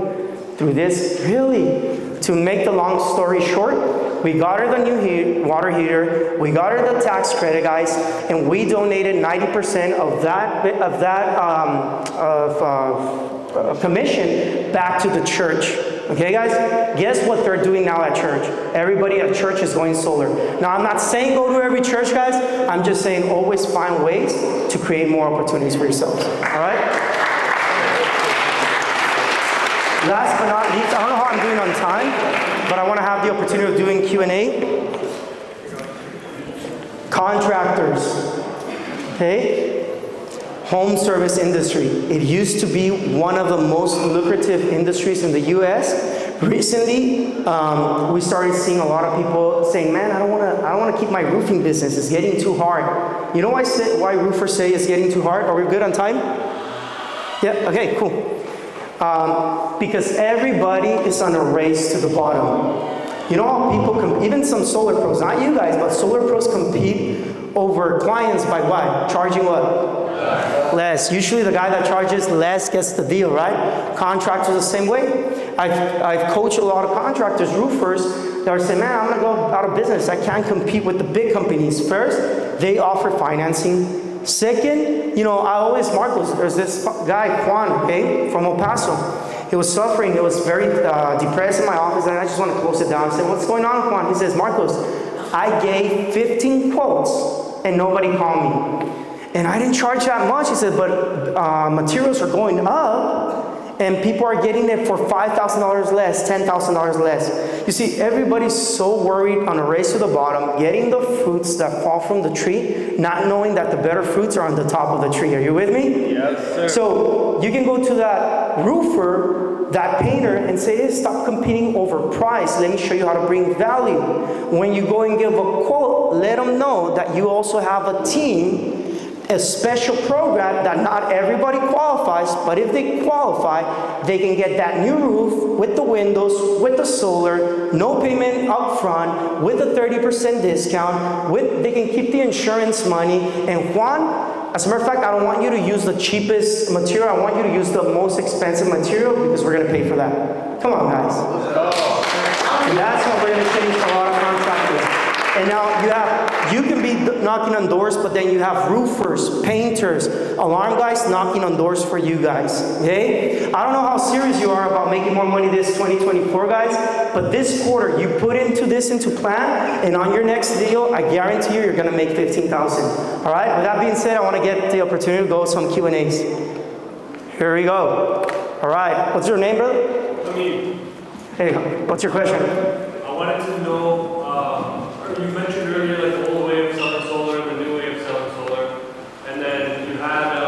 through this? Really? To make the long story short, we got her the new water heater, we got her the tax credit, guys, and we donated 90% of that commission back to the church. Okay, guys? Guess what they're doing now at church? Everybody at church is going solar. Now, I'm not saying go to every church, guys. I'm just saying always find ways to create more opportunities for yourselves. All right? Last but not least, I don't know how I'm doing on time, but I want to have the opportunity of doing Q&A. Contractors, okay? Home service industry. It used to be one of the most lucrative industries in the U.S. Recently, we started seeing a lot of people saying, man, I don't want to keep my roofing business. It's getting too hard. You know why roofers say it's getting too hard? Are we good on time? Yeah, okay, cool. Because everybody is on a race to the bottom. You know how people even some solar pros, not you guys, but solar pros compete over clients by what? Charging what? Less. Usually the guy that charges less gets the deal, right? Contractors the same way. I've coached a lot of contractors, roofers, that are saying, man, I'm going to go out of business. I can't compete with the big companies. First, they offer financing. Second, I always, Marcos, there's this guy, Juan, okay, from El Paso. He was suffering, he was very depressed in my office, and I just want to close it down. I said, what's going on, Juan? He says, Marcos, I gave 15 quotes, and nobody called me. And I didn't charge that much. He said, but materials are going up, and people are getting it for $5,000 less, $10,000 less. You see, everybody's so worried on a race to the bottom, getting the fruits that fall from the tree, not knowing that the better fruits are on the top of the tree. Are you with me? Yes, sir. So you can go to that roofer, that painter, and say, hey, stop competing over price. Let me show you how to bring value. When you go and give a quote, let them know that you also have a team, a special program that not everybody qualifies, but if they qualify, they can get that new roof with the windows, with the solar, no payment up front, with a 30% discount, they can keep the insurance money. And Juan, as a matter of fact, I don't want you to use the cheapest material, I want you to use the most expensive material because we're going to pay for that. Come on, guys. And that's how we're going to change a lot of contractors. And now you can be knocking on doors, but then you have roofers, painters, alarm guys knocking on doors for you guys, okay? I don't know how serious you are about making more money this 2024, guys, but this quarter, you put into plan, and on your next deal, I guarantee you're gonna make $15,000, all right? With that being said, I wanna get the opportunity to go with some Q&As. Here we go. All right, what's your name, brother? Me. Hey, what's your question? I wanted to know, you mentioned earlier like the old way of selling solar, the new way of selling solar, and then you had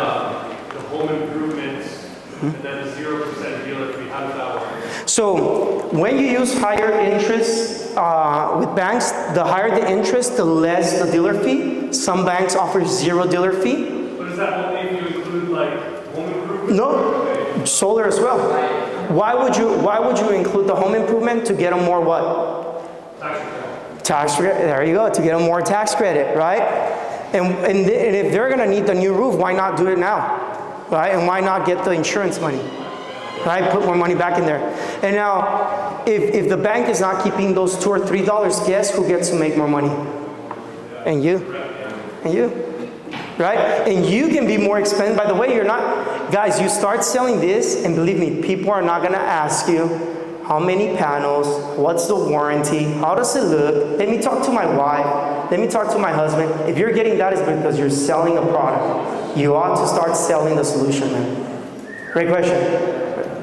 the home improvements, and then the 0% dealer fee. How does that work? So when you use higher interest with banks, the higher the interest, the less the dealer fee. Some banks offer zero dealer fee. But is that only if you include like home improvement? No, solar as well. Why would you include the home improvement? To get a more what? Tax credit. There you go, to get a more tax credit, right? And if they're gonna need the new roof, why not do it now, right? And why not get the insurance money, right? Put more money back in there. And now, if the bank is not keeping those $2 or $3, guess who gets to make more money? And you, right? And you can be more expensive. By the way, guys, you start selling this, and believe me, people are not gonna ask you, how many panels, what's the warranty, how does it look. Let me talk to my wife, let me talk to my husband. If you're getting that, it's because you're selling a product. You ought to start selling the solution, man. Great question.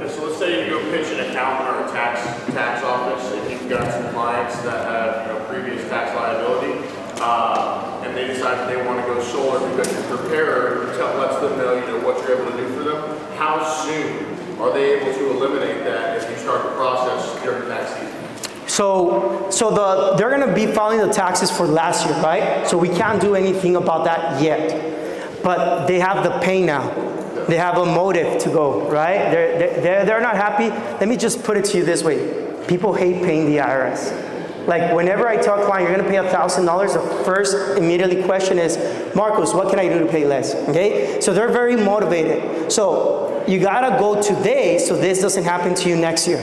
So let's say you go pitch an accountant or a tax office, and you've got some clients that have previous tax liability, and they decide that they want to go solar because your preparer lets them know what you're able to do for them. How soon are they able to eliminate that if you start the process during tax season? So they're going to be filing the taxes for last year, right? So we can't do anything about that yet. But they have the pay now. They have a motive to go, right? They're not happy. Let me just put it to you this way. People hate paying the IRS. Like whenever I tell a client you're going to pay $1,000, the first immediately question is, Marcos, what can I do to pay less? Okay? So they're very motivated. So you got to go today so this doesn't happen to you next year.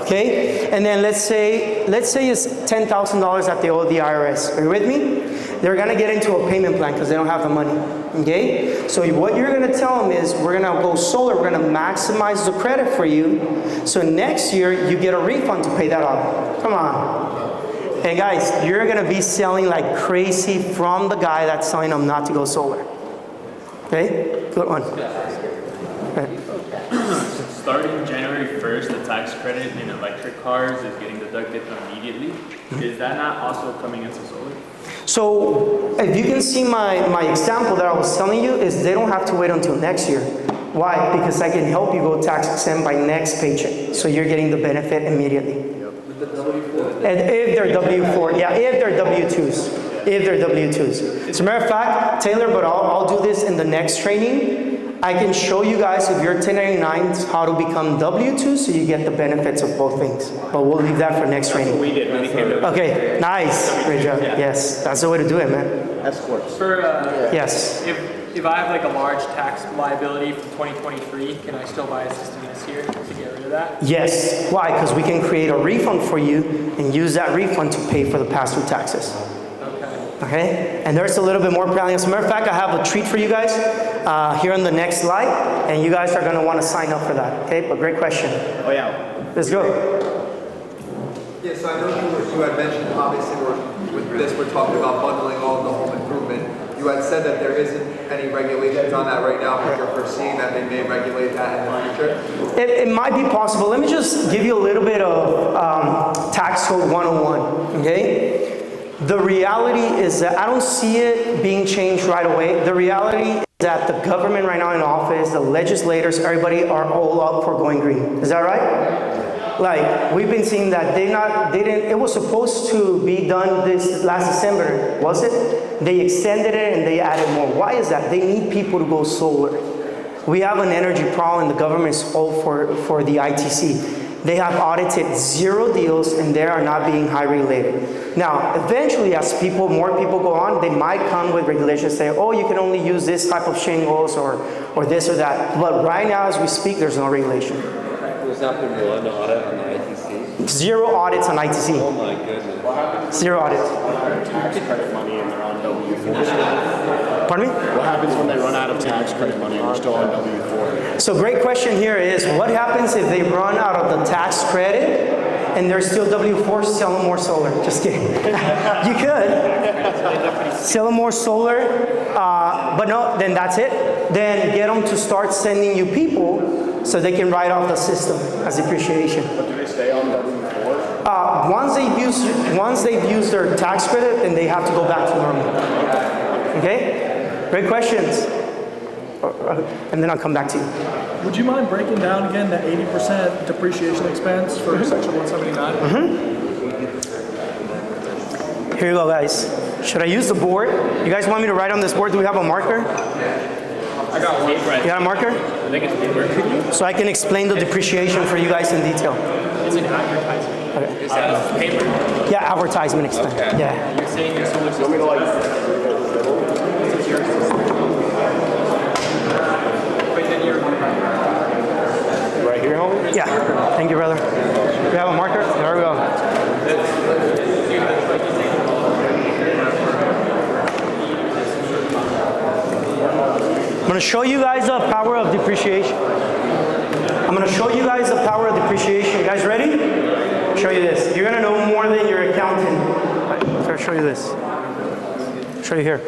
Okay? And then let's say it's $10,000 that they owe the IRS. Are you with me? They're going to get into a payment plan because they don't have the money. Okay? So what you're going to tell them is, we're going to go solar, we're going to maximize the credit for you. So next year, you get a refund to pay that off. Come on. And guys, you're going to be selling like crazy from the guy that's telling them not to go solar. Okay? Good one. Okay. Starting January 1st, the tax credit in electric cars is getting deducted immediately. Is that not also coming into solar? So if you can see my example that I was telling you, is they don't have to wait until next year. Why? Because I can help you go tax exempt by next paycheck. So you're getting the benefit immediately. And if they're W-4, yeah, if they're W-2s. If they're W-2s. As a matter of fact, Taylor, but I'll do this in the next training. I can show you guys, if you're 1099s, how to become W-2 so you get the benefits of both things. But we'll leave that for next training. We did when we came to Okay, nice. Great job. Yes, that's the way to do it, man. For, Yes. if I have like a large tax liability from 2023, can I still buy a system this year to get rid of that? Yes. Why? Because we can create a refund for you and use that refund to pay for the pass-through taxes. Okay? And there's a little bit more planning. As a matter of fact, I have a treat for you guys here on the next slide, and you guys are going to want to sign up for that. Okay? But great question. Oh yeah. Let's go. Yeah, so I know you had mentioned, obviously, with this, we're talking about bundling all of the home improvement. You had said that there isn't any regulations on that right now, but you're foreseeing that they may regulate that in the future? It might be possible. Let me just give you a little bit of tax code 101. Okay? The reality is that I don't see it being changed right away. The reality is that the government right now in office, the legislators, everybody are all up for going green. Is that right? Like, we've been seeing that it was supposed to be done this last December, was it? They extended it and they added more. Why is that? They need people to go solar. We have an energy problem, and the government is all for the ITC. They have audited 0 deals and they are not being high regulated. Now, eventually, as more people go on, they might come with regulations saying, oh, you can only use this type of shingles or this or that. But right now, as we speak, there's no regulation. Was not been one audit on the ITC? 0 audits on ITC. Oh my goodness. 0 audits. Tax credit money and they're on W-4. Pardon me? What happens when they run out of tax credit money and they're still on W-4? So great question here is, what happens if they run out of the tax credit and they're still W-4 selling more solar? Just kidding. You could. Sell more solar, but no, then that's it. Then get them to start sending you people so they can write off the system as depreciation. But do they stay on W-4? Once they've used their tax credit, then they have to go back to normal. Okay? Great questions. And then I'll come back to you. Would you mind breaking down again the 80% depreciation expense for Section 179? Here you go, guys. Should I use the board? You guys want me to write on this board? Do we have a marker? I got one. You got a marker? I think it's paper. So I can explain the depreciation for you guys in detail. It's an advertisement. Okay. Is that paper? Yeah, advertisement expense. Okay. Yeah. You're saying your solar system. Wait, then you're Right here, homie? Yeah. Thank you, brother. We have a marker? There we go. I'm going to show you guys the power of depreciation. I'm going to show you guys the power of depreciation. You guys ready? show you this. You're gonna know more than your accountant. I'll show you this. Show you here.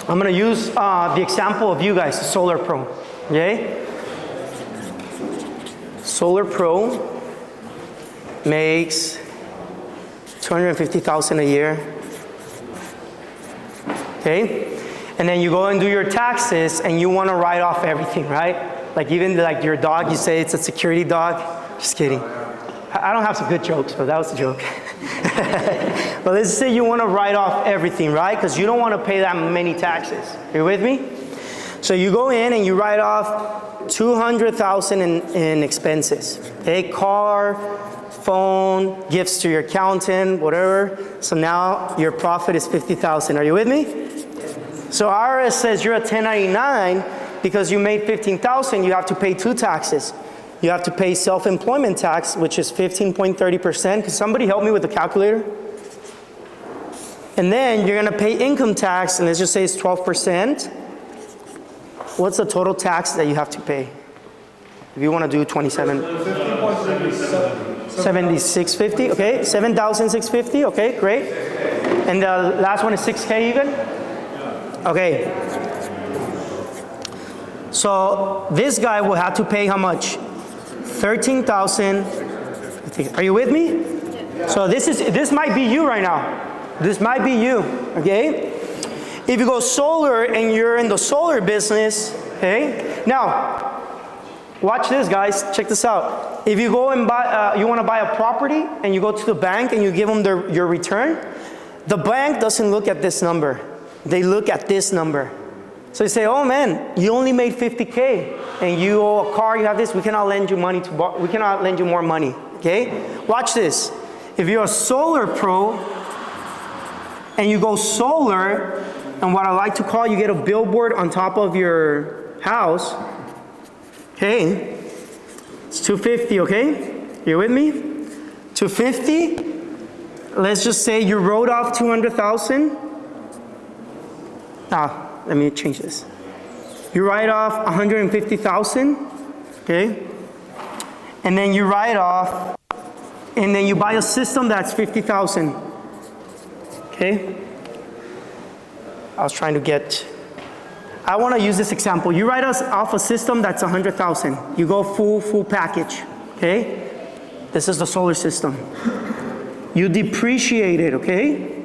I'm gonna use the example of you guys, Solar Pro. Okay? Solar Pro makes $250,000 a year. Okay? And then you go and do your taxes and you want to write off everything, right? Like even like your dog, you say it's a security dog. Just kidding. I don't have some good jokes, but that was a joke. But let's say you want to write off everything, right? Because you don't want to pay that many taxes. You with me? So you go in and you write off $200,000 in expenses. Okay, car, phone, gifts to your accountant, whatever. So now your profit is $50,000. Are you with me? So IRS says you're a 1099 because you made $15,000. You have to pay two taxes. You have to pay self-employment tax, which is 15.30%. Can somebody help me with the calculator? And then you're gonna pay income tax, and let's just say it's 12%. What's the total tax that you have to pay? If you wanna do 27. 7650, okay, 7,650, okay, great. And the last one is 6K even? Okay. So this guy will have to pay how much? 13,000. Are you with me? So this might be you right now. This might be you, okay? If you go solar and you're in the solar business, okay? Now, watch this, guys. Check this out. If you go and buy, you want to buy a property and you go to the bank and you give them your return, the bank doesn't look at this number. They look at this number. So you say, oh man, you only made 50K and you owe a car, you have this, we cannot lend you money we cannot lend you more money, okay? Watch this. If you're a solar pro and you go solar, and what I like to call, you get a billboard on top of your house, okay? It's 250, okay? You with me? 250, let's just say you wrote off 200,000. Let me change this. You write off 150,000, okay? And then you write off, and then you buy a system that's 50,000, okay? I want to use this example. You write us off a system that's 100,000. You go full package, okay? This is the solar system. You depreciate it, okay?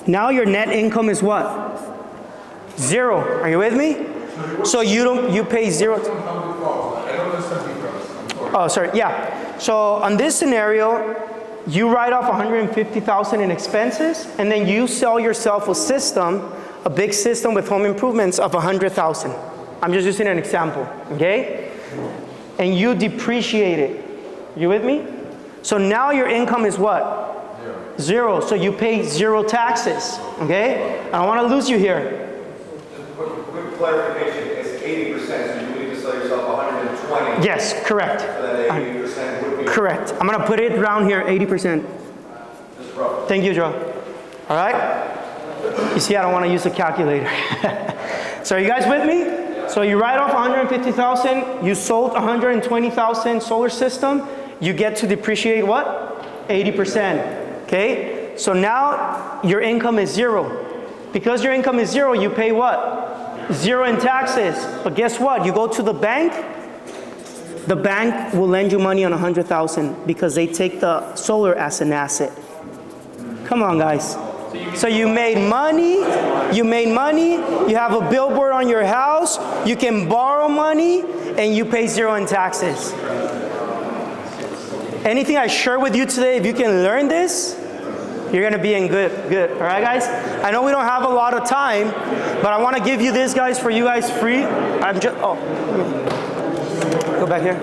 Now your net income is what? 0. Are you with me? So you pay 0. Oh, sorry. Yeah. So on this scenario, you write off 150,000 in expenses, and then you sell yourself a system, a big system with home improvements of 100,000. I'm just using an example, okay? And you depreciate it. You with me? So now your income is what? 0. So you pay 0 taxes, okay? I don't want to lose you here. Quick clarification, it's 80%, so you need to sell yourself 120. Yes, correct. So that 80% would be. Correct. I'm going to put it around here, 80%. Just rough. Thank you, Joe. All right? You see, I don't want to use a calculator. So are you guys with me? So you write off 150,000, you sold 120,000 solar system, you get to depreciate what? 80%. Okay, so now your income is 0. Because your income is 0, you pay what? 0 in taxes. But guess what? You go to the bank will lend you money on 100,000 because they take the solar as an asset. Come on, guys. So you made money, you have a billboard on your house, you can borrow money, and you pay 0 in taxes. Anything I share with you today, if you can learn this, you're gonna be in good. All right, guys? I know we don't have a lot of time, but I wanna give you this, guys, for you guys free. Go back here.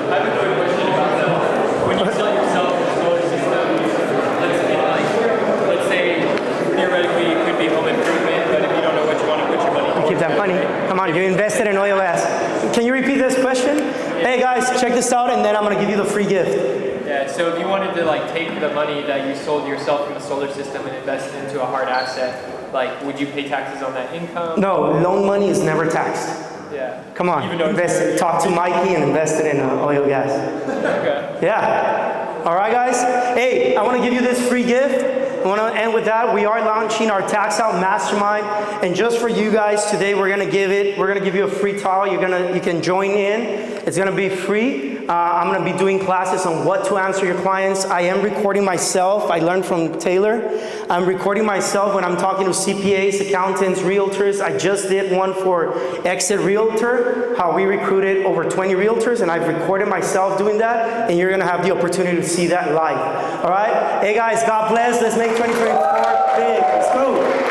I have a quick question about that. When you sell yourself a solar system, let's say theoretically it could be home improvement, but if you don't know what you want to put your money towards, Keep that money. Come on, you invested in oil gas. Can you repeat this question? Hey guys, check this out, and then I'm gonna give you the free gift. Yeah, so if you wanted to take the money that you sold yourself from the solar system and invest it into a hard asset, Like, would you pay taxes on that income? No, loan money is never taxed. Yeah. Come on, Even though it's invest it. Talk to Mikey and invest it in oil and gas. Okay. Yeah. All right, guys. Hey, I want to give you this free gift. I want to end with that. We are launching our Tax Out Mastermind, and just for you guys today, we're gonna give you a free trial. You can join in. It's gonna be free. I'm gonna be doing classes on what to answer your clients. I am recording myself. I learned from Taylor. I'm recording myself when I'm talking to CPAs, accountants, realtors. I just did one for Exit Realtor, how we recruited over 20 realtors, and I've recorded myself doing that, and you're gonna have the opportunity to see that live. All right? Hey guys, God bless. Let's make 2024 big. Let's go.